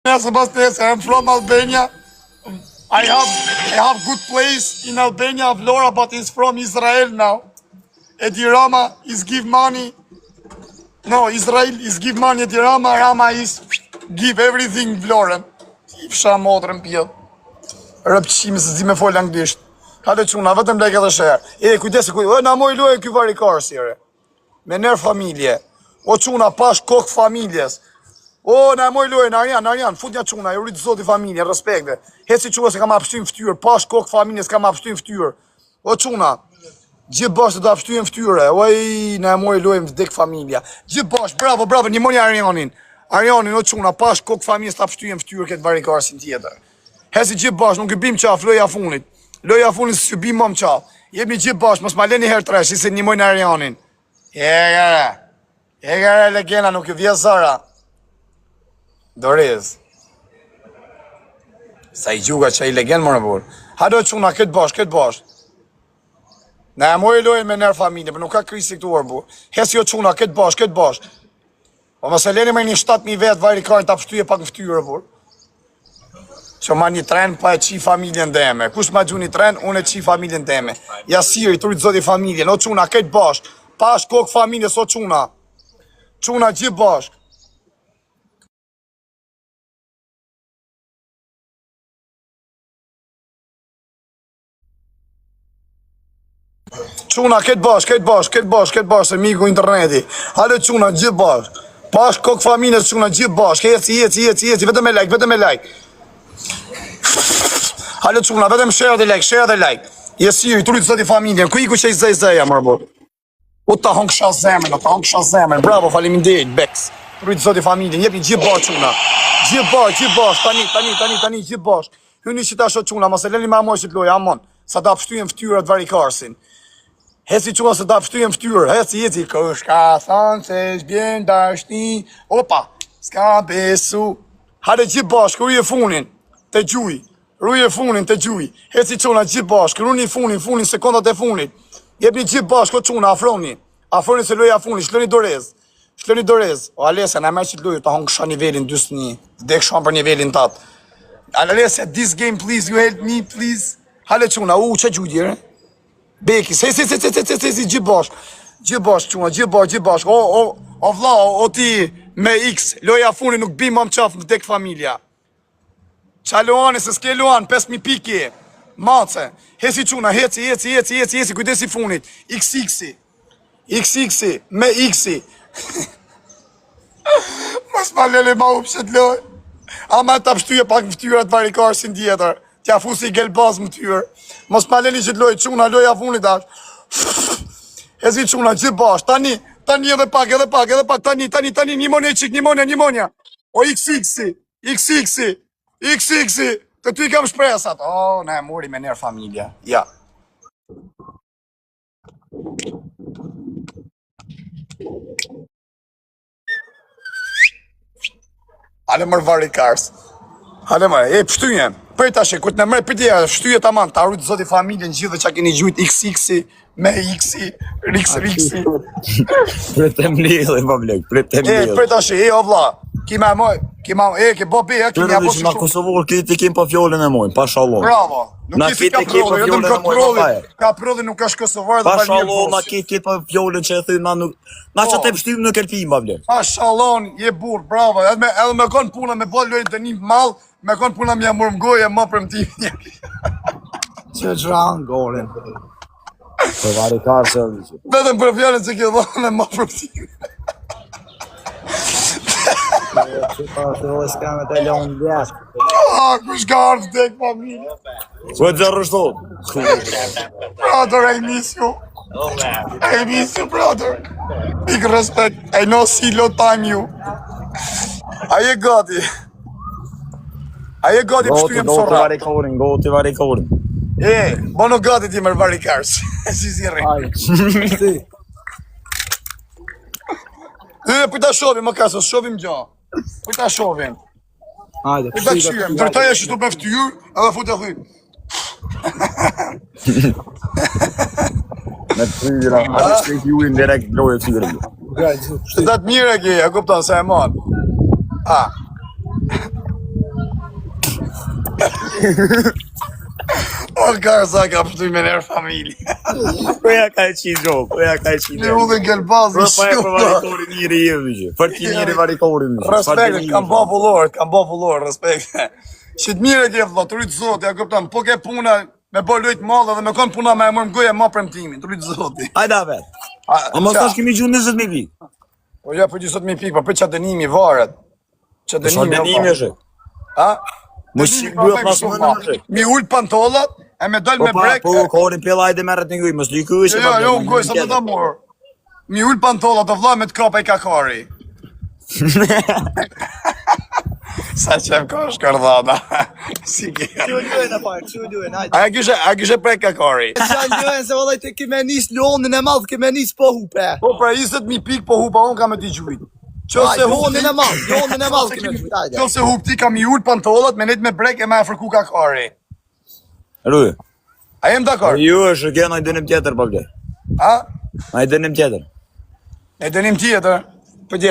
I'm from Albania. I have good place in Albania, Vlora, but it's from Israel now. Edi Rama is give money. No, Israel is give money. Edi Rama is give everything Vlora. Ifsha motrën pjell. Rëpqime se zi me fol anglisht. Hale quna, vetëm lek edhe shërë. Kujdesi, na moj lojë ky varikar sire. Me nërë familje. O quna, pash kokë familjes. O, na moj lojë, Arjan, fut një quna, ju rritë zoti familje, respekte. Heci quna se kam apështym ftyrë, pash kokë familjes kam apështym ftyrë. O quna, gjithë bashkë të apështym ftyre. Oj, na moj lojë më vdek familja. Gjithë bashkë, bravo, një moni Arjanin. Arjanin, o quna, pash kokë familjes të apështym ftyrë këtë varikar sin tjetër. Heci gjithë bashkë, nuk i bim qaf, loja funit. Loja funit së bim më qaf. Jebni gjithë bashkë, mos ma leni herë tresh, se një mojnë Arjanin. Egare legena, nuk i vje zara. Doriz. Sa i gjuga që i legen më në burë. Hado quna, këtë bashkë. Ne e mojë lojnë me nërë familje, për nuk ka krisi këtu orë burë. Heci jo quna, këtë bashkë. O më se leni me një 7.000 vetë varikarin të apështuje pak në ftyrë burë. Që ma një tren pa e qi familjen deme. Kush ma gju një tren, unë e qi familjen deme. Ja siri, të rritë zoti familjen. O quna, këtë bashkë. Pash kokë familjes, o quna. Quna, gjithë bashkë. Quna, këtë bashkë, se miku interneti. Hale quna, gjithë bashkë. Pash kokë familjes, quna, gjithë bashkë. Heci, vetëm e like. Hale quna, vetëm share dhe like. Jesiri, të rritë zoti familjen, ku i ku që i zëja, mërë bërë. O ta hongësha zemën, bravo, faleminderit, Beks. Të rritë zoti familjen, jepni gjithë bashkë quna. Gjithë bashkë, tani, gjithë bashkë. Hyni që ta shot quna, ma se leni me amoj që të loja, amon. Sa ta pështujem ftyrat varikarsin. Heci quna se ta pështujem ftyrë, heci, këshka thanë se shbjen dashni. Opa, s'ka besu. Hale gjithë bashkë, ruje funin, të gjuj. Heci quna gjithë bashkë, runi funin, sekundat e funit. Jepni gjithë bashkë, o quna, afroni se loja funin, shloni dorez. O Alesja, na me që të loju, ta hongësha nivelin 21, dek shumë për nivelin 8. Alesja, this game please, you help me please. Hale quna, që gjuj djere? Beki, se, gjithë bashkë quna, gjithë bashkë. O vla, o ti me X, loja funin nuk bim më qafë në dek familja. Qa Luani, se s'ke Luan, 5.000 piki. Mace, heci quna, heci, kujdesi funit. XX, me X-i. Mas ma lele ma upshet loj. Ama të apështuje pak në ftyrat varikarsin tjetër. Tja fusi i gelbaz më tyrë. Mas ma lele që të loj, quna, loja funit ashtë. Heci quna, gjithë bash, tani edhe pak, tani, një monja. O XX, të ty kam shpresat. O, ne mori me nërë familja. Ja. Hale mërë varikars. Pështujem. Për të ashe, këtë në mërë pëtja, shtyje të aman, ta rrujtë zoti familjen gjithë dhe që keni gjujt XX-i, me X-i, Rixi. Pritem lidhe, më blek, pritem lidhe. Për të ashe, o vla, kima ke bobi, kima apo si shumë. Na Kosovor, këtë kim pa fjollin e mojnë, pa shalom. Bravo. Nuk kisi ka prolli, jo të ka prolli, nuk është Kosovar dhe pa shalom, na këtë pa fjollin që e thym, na që te pështim në kërpim, më blek. Pa shalom, je burë, bravo, edhe me konë puna me bol lojnë të një malë, me konë puna me jamur mgoj e më për më tim një. Që gjranë gorin. Për varikar se... Vetëm për fjallën që ke dhonë e më për më tim. Që ta të s'ka me të lonë bjashkë. Kush ka ardhë tek familje? Që e të rështot? Brother, I miss you. Brother. Big respect. I know see lot time you. Aje gati. Pështujem Go sora. të varikorin. Bono gati ti mërë varikars. Si rri. Për ta shovim, më kasë, shovim gjo. Për ta shovim. Hajde, për ta qyem. Dërtaj e shtu me ftyrë, edhe fut e thuj. Me të fryra, atë shkrejt juin direkt lojë të fyrë. Shtetat mire ki, e kupton se e mod. O, Karza ka pështu me nërë familje. Koja ka e qinë gjokë, koja ka e qinë. Një u dhe gëllbazë Për në pa e për shumë. varikorin njëri jemi që. Për ti njëri varikorin. Respekt, kam ba vullor, respekt. Që të mire ke vëlla, të rritë zoti, ja këptam, po ke puna me bo lojtë madhe dhe me konë puna me e mërë m'goja ma premtimin, të rritë zoti. Hajda vet. A mos tash kemi gjuhë 20.000 pikë. Po ja, për 20.000 pikë, po për që dënimi varet. Që Dënimi është. Ha? Mos Dënimi duhet ka pas shumë mënë ma. më shek. Mi ullë pantollat, e me dojnë me brek. Po, korin pjella hajde merret një gujë, mos liku ishe. Jo, gojë, sa të ta morë. Mi ullë pantollat, të vla me të krapa i kakari. Sa qem ka shkardhana. Si ke. Që duhen e parë, që duhen, hajde. A kishe prej kakari. Qa duhen se vëllaj të kime nis lonin e madh, kime nis po hupe. Po pra 20.000 pikë po hupa unë kam e ti gjujt. Hajde, lonin e madh kime gjujt, hajde. Qose hup ti kam i ullë pantollat, me net me brek e me afërku kakari. Ruje. A jem dakor? Ju është kjo në dënim tjetër, po ble. A? Në dënim tjetër. E dënim tjetër. Për